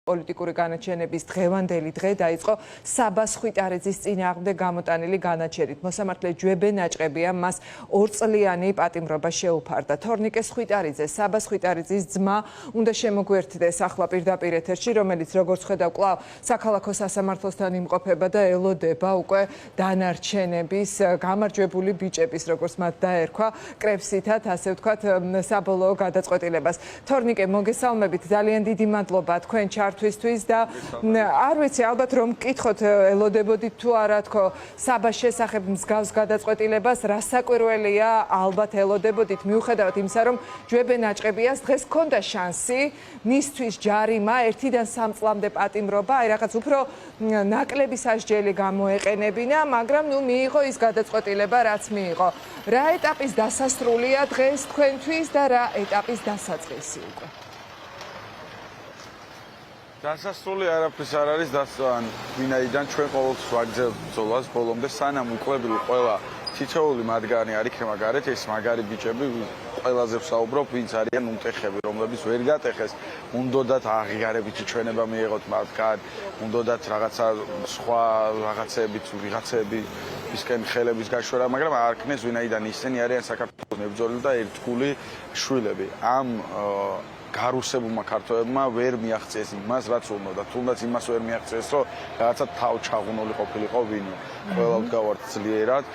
პოლიტიკური განაჩენების დღევანდელი დღე დაიწყო საბას ხვიტარიძის წინააღმდეგ გამოტანილი განაჩენით. მოსამართლე ჯვებე ნაჭყებია მას 2 წლიანი პატიმრობა შეუფარდა. თორნიკე ხვიტარიძე, საბას ხვიტარიძის ძმა, უნდა შემოგვერთდეს ახლა პირდაპირ ეთერში, რომელიც როგორც ხედავ კვლავ საქალაქო სასამართლოსთან იმყოფება და ელოდება უკვე დანარჩენების გამარჯვებული ბიჭების, როგორც მათ დაერქვა, კრებსითად, ასე ვთქვათ, საბოლოო გადაწყვეტილებას. თორნიკე, მოგესალმებით, ძალიან დიდი მადლობა თქვენ twist და არ ვიცი ალბათ რომ მკითხოთ ელოდებოდით თუ არა თქო საბას შესახებ მსგავს გადაწყვეტილებას რა საკვირველია ალბათ ელოდებოდით მიუხედავად იმისა რომ ჯვებე ნაჭყებიას დღეს ჰქონდა შანსი მისთვის ჯარიმა 1-დან 3 წლამდე პატიმრობა აი რაღაც უფრო ნაკლები სასჯელი გამოეყენებინა მაგრამ ნუ მიიღო ის გადაწყვეტილება რაც მიიღო რა ეტაპის დასასრულია დღეს თქვენთვის და რა ეტაპის დასაწყისი უკვე დასასრული არაფრის არ არის დასწან ვინაიდან ჩვენ ყოველთვის ვაგრძელებთ ბრძოლას ბოლომდე სანამ უკლებილი ყველა თითოეული მათგანი არ იქნება გარეთ ეს მაგარი ბიჭები ყველაზე ვსაუბრობ ვინც არიან უმტეხები რომლებიც ვერ გატეხეს უნდათ აღიარებითი ჩვენება მიიღოთ მათგან უნდათ რაღაცა სხვა რაღაცეებით ვიღაცები ისკენ ხელების გაშვერა მაგრამ არ ქნეს ვინაიდან ისინი არიან საქართველოს მებრძოლი და ერთგული შვილები ამ გარუსებულმა ქართველებმა ვერ მიაღწიეს იმას, რაც უნდა, თუნდაც იმას ვერ მიაღწიეს, რომ რაღაცა თავჩაღუნული ყოფილიყო ვინმე. ყველა ვდგავართ ძლიერად,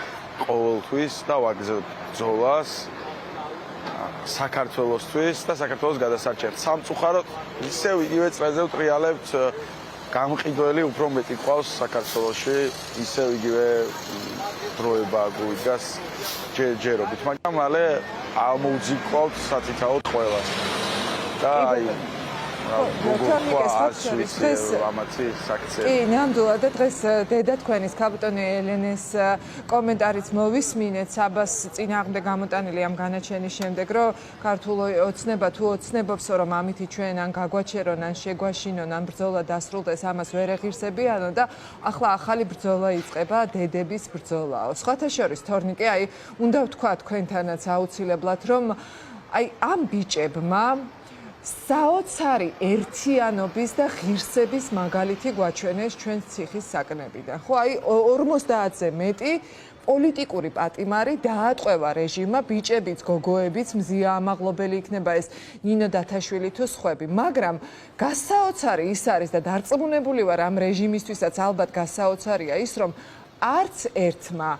ყოველთვის და ვაგრძელებთ ბრძოლას საქართველოსთვის და საქართველოს გადასარჩენად. სამწუხაროდ ისევ იგივე წრეზე ვტრიალებთ გამყიდველი უფრო მეტი ყავს საქართველოში, ისევ იგივე დროება გვიდგას ჯერჯერობით, მაგრამ მალე ამოვძიკვავთ საწითაოდ ყველას. აი კი, ნამდვილად და დღეს დედა თქვენის კაპიტანი ელენეს კომენტარიც მოვისმინეთ საბას წინააღმდეგ გამოტანილი ამ განაჩენის შემდეგ, რომ ქართულო ოცნება თუ ოცნებობს, რომ ამითი ჩვენ ან გაგვაჩერონ, ან შეგვაშინონ, ან ბრძოლა დასრულდეს, ამას ვერ ეღირსებიანო და ახლა ახალი ბრძოლა იწყება, დედების ბრძოლაო. სხვათა შორის თორნიკე, აი, უნდა ვთქვა თქვენთანაც აუცილებლად, რომ აი ამ ბიჭებმა საოცარი ერთიანობის და ღირსების მაგალითი გვაჩვენეს ჩვენ ციხის საკნებიდან. ხო, აი 50-ზე მეტი პოლიტიკური პატიმარი დაატყვევა რეჟიმმა, ბიჭებიც, გოგოებიც, მზია ამაღლობელი იქნება ეს ნინო დათაშვილი თუ სხვები, მაგრამ გასაოცარი ის არის და დარწმუნებული ვარ ამ რეჟიმისთვისაც ალბათ გასაოცარია ის, რომ არც ერთმა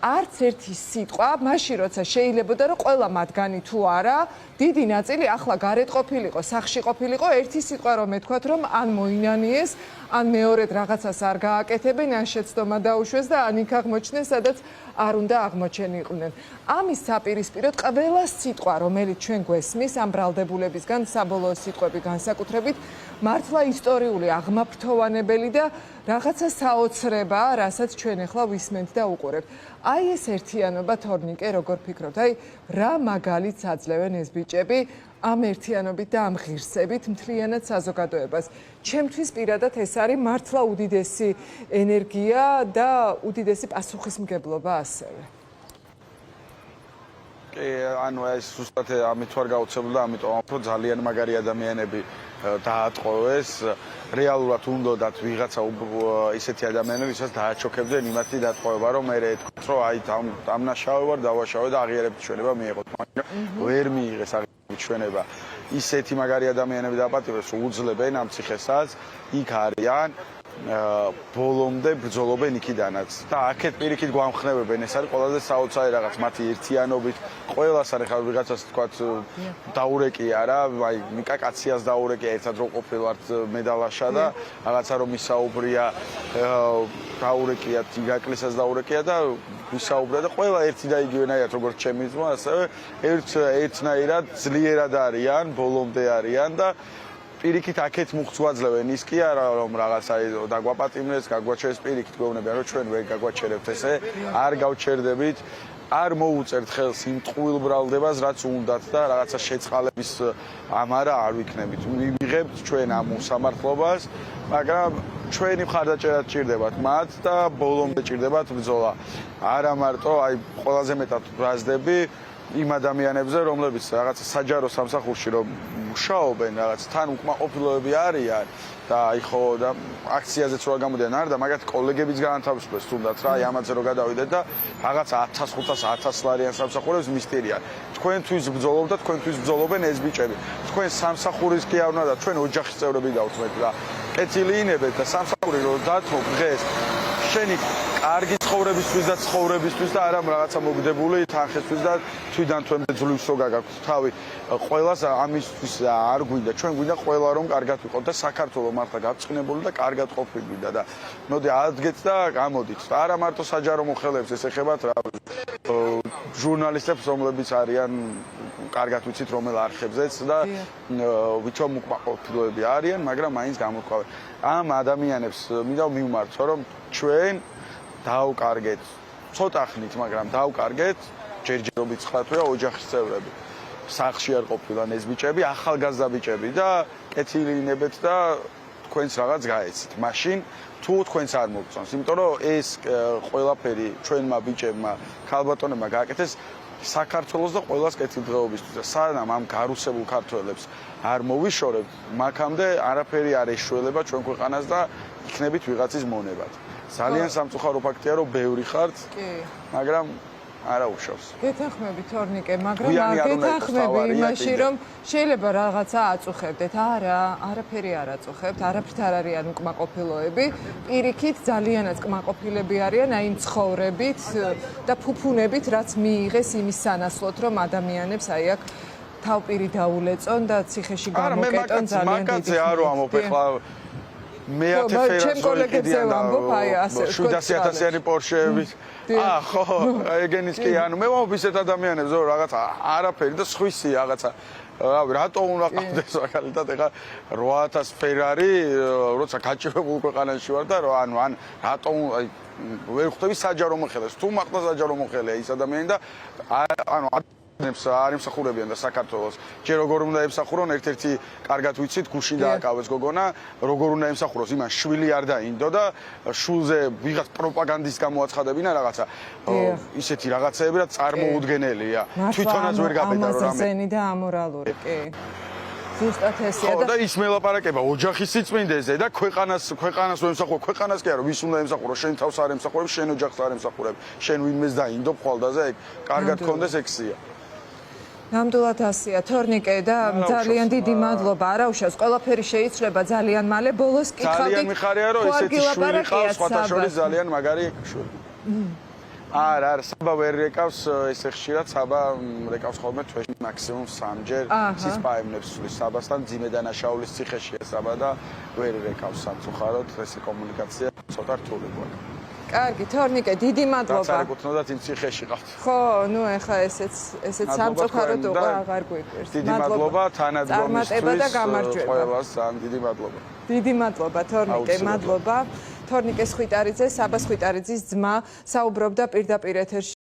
არც ერთი სიტყვა, მაშინ როცა შეიძლებოდა რომ ყველა მათგანი თუ არა, დიდი ნაწილი ახლა გარეთ ყოფილიყო, სახლში ყოფილიყო, ერთი სიტყვა რომ ეთქვათ რომ ან მოინანიეს, ან მეორედ რაღაცას არ გააკეთებენ, ან შეცდომა დაუშვეს და ან იქ აღმოჩნდნენ, სადაც არ უნდა აღმოჩენიყვნენ. ამის საპირისპიროდ ყველა სიტყვა, რომელიც ჩვენ გვესმის ამ ბრალდებულებისგან, საბოლოო სიტყვები განსაკუთრებით, მართლა ისტორიული, აღმაფრთოვანებელი და რაღაცა საოცრება, რასაც ჩვენ ახლა ვისმენთ და უყურებთ. აი ეს ერთიანობა თორნიკე, როგორ ფიქრობთ? აი რა მაგალითს აძლევენ ეს ბიჭები ამ ერთიანობით და ამ ღირსებით მთლიანად საზოგადოებას. ჩემთვის პირადად ეს არის მართლა უდიდესი ენერგია და უდიდესი პასუხისმგებლობა ასევე. კი, ანუ ეს ზუსტად ამით ვარ გაუცებული და ამიტომ უფრო ძალიან მაგარი ადამიანები დაატყოვეს. რეალურად უნდათ ვიღაცა ისეთი ადამიანები, ვისაც დააჩოქებდნენ იმათი დატყვევა, რომ მე ეთქვათ, რომ აი დამნაშავე ვარ, დავაშავე და აღიარებითი ჩვენება მიიღოთ. მაგრამ ვერ მიიღეს აღიარებითი ჩვენება. ისეთი მაგარი ადამიანები დააპატიმრეს, რომ უძლებენ ამ ციხესაც, იქ არიან ბოლომდე ბრძოლობენ იქიდანაც და აქეთ პირიქით გვამხნევებენ ეს არის ყველაზე საოცარი რაღაც მათი ერთიანობით ყველას არის ხარ ვიღაცას თქვათ დაურეკია რა აი მიკა კაციას დაურეკია ერთად რო ყოფილვართ მედალაშა და რაღაცა რომ ისაუბრია დაურეკია თიგაკლისას დაურეკია და ვისაუბრა და ყველა ერთი და იგივენაირად როგორც ჩემი ძმა ასევე ერთნაირად ძლიერად არიან ბოლომდე არიან და პირიქით აქეთ მუხტს ვაძლევენ ის კი არა რომ რაღაცა დაგვაპატიმრეს, გაგვაჩერეს პირიქით გვეუბნებიან რომ ჩვენ ვერ გაგვაჩერებთ ესე, არ გავჩერდებით, არ მოუწერთ ხელს იმ ტყუილ ბრალდებას, რაც უნდათ და რაღაცა შეწყალების ამარა არ ვიქნებით. მივიღებთ ჩვენ ამ უსამართლობას, მაგრამ ჩვენი მხარდაჭერა ჭირდებათ მათ და ბოლომდე ჭირდებათ ბრძოლა. არა მარტო აი ყველაზე მეტად ბრაზდები იმ ადამიანებზე, რომლებიც რაღაც საჯარო სამსახურში რომ მუშაობენ, რაღაც თან უკმაყოფილოები არიან და აი ხო და აქციაზეც რა გამოდიან არ და მაგათ კოლეგებიც გაანთავისუფლეს თუნდაც რა აი ამაზე რო გადავიდეთ და რაღაც 1500-1000 ლარიან სამსახურებს მისტერია. თქვენთვის ბრძოლობ და თქვენთვის ბრძოლობენ ეს ბიჭები. თქვენ სამსახურის კი არ უნდა და ჩვენ ოჯახის წევრები გავთმეთ და კეთილი ინებეთ და სამსახური რო დათმობ დღეს შენი კარგი ცხოვრებისთვის და ცხოვრებისთვის და არა რაღაცა მოგდებული თანხისთვის და თვიდან თვემდე ძლივსო გაგაქვს თავი ყველას ამისთვის არ გვინდა ჩვენ გვინდა ყველა რომ კარგად ვიყოთ და საქართველოს მართლა გაწყინებული და კარგად ყოფილიყო და მოდი ადგეთ და გამოდით და არა მარტო საჯარო მოხელეებს ეს ეხებათ რა ჟურნალისტებს რომლებიც არიან კარგად ვიცით რომელ არხებზეც და ვითომ უკმაყოფილოები არიან მაგრამ მაინც გამოყვავენ ამ ადამიანებს მინდა მივმართო რომ ჩვენ დავკარგეთ ცოტა ხნით მაგრამ დავკარგეთ ჯერჯერობით ცხადია ოჯახის წევრები სახლში არ ყოფილან ეს ბიჭები ახალგაზრდა ბიჭები და კეთილი ინებეთ და თქვენს რაღაც გაეცით მაშინ თუ თქვენს არ მოგწონს იმიტომ რომ ეს ყველაფერი ჩვენმა ბიჭებმა ქალბატონებმა გააკეთეს საქართველოს და ყველას კეთილდღეობისთვის და სანამ ამ გარუსებულ ქართველებს არ მოვიშორებ მაქამდე არაფერი არ ეშველება ჩვენ ქვეყანას და იქნებით ვიღაცის მონებად ძალიან სამწუხარო ფაქტია რომ ბევრი ხართ მაგრამ არა უშავს გეთანხმები თორნიკე მაგრამ არ გეთანხმები იმაში რომ შეიძლება რაღაცა აწუხებდეთ არა არაფერი არ აწუხებთ არაფრით არ არიან უკმაყოფილოები პირიქით ძალიანაც კმაყოფილები არიან აი იმ ცხოვრებით და ფუფუნებით რაც მიიღეს იმის სანაცვლოდ რომ ადამიანებს აი აქ თავპირი დაულეწონ და ციხეში გამოკეტონ ძალიან დიდი არ ვამბობ ეხლა მე 10 ჩემ კოლეგებზე ვამბობ აი ასე 700.000-იანი პორშეებით ხო ეგენის კი ანუ მე ვამბობ ისეთ ადამიანებს რომ რაღაცა არაფერი და სხვისი რაღაცა რავი რატო უნდა ყავდეს მაგალითად ეხლა 8000 ფერარი როცა გაჭირებულ ქვეყანაში ვარ და ანუ ან რატო აი ვერ ხვდები საჯარო მოხელეს თუ მართლა საჯარო მოხელეა ის ადამიანი და ანუ არ იმსახურებიან და საქართველოს ჯერ როგორ უნდა ემსახურონ ერთ-ერთი კარგად ვიცით გუშინ დააკავეს გოგონა როგორ უნდა ემსახუროს იმან შვილი არ დაინდო და შულზე ვიღაც პროპაგანდის გამოაცხადებინა რაღაცა ისეთი რაღაცეები რა წარმოუდგენელია თვითონაც ვერ გაბედა რომ რამე ზენი და ამორალური კი ზუსტად ესეა და ის მელაპარაკება ოჯახის სიწმინდეზე და ქვეყანას ვემსახურებ ქვეყანას კი არა ვის უნდა ემსახურო შენ თავს არ ემსახურებ შენ ოჯახს არ ემსახურებ შენ ვინმეს დაინდო ხვალდაზე ეგ კარგად გქონდეს ექსია ნამდვილად ასია თორნიკე და ძალიან დიდი მადლობა არა უშავს ყველაფერი შეიცვლება ძალიან მალე ბოლოს კითხავდი ძალიან მიხარია რომ ესეთი შვილი ყავს სხვათა შორის ძალიან მაგარი შვილი არა საბა ვერ რეკავს ესე ხშირად საბა რეკავს ხოლმე თვეში მაქსიმუმ 3ჯერ სისპაემნებს სulis საბასთან ძიმე დანაშაულის ციხეშია საბა და ვერ რეკავს სამწუხაროდ ესე კომუნიკაცია ცოტა რთული გვაქვს კარგი თორნიკე დიდი მადლობა რაც არ ეკუთვნოდათ იმ ციხეში ყავთ ხო ნუ ეხლა ესეც სამწუხაროდ უკვე აღარ გვიკვირს დიდი მადლობა თანადგომისთვის და გამარჯვება ყველას ძალიან დიდი მადლობა დიდი მადლობა თორნიკე მადლობა თორნიკე სხვიტარიძე საბა სხვიტარიძის ძმა საუბრობდა პირდაპირ ეთერში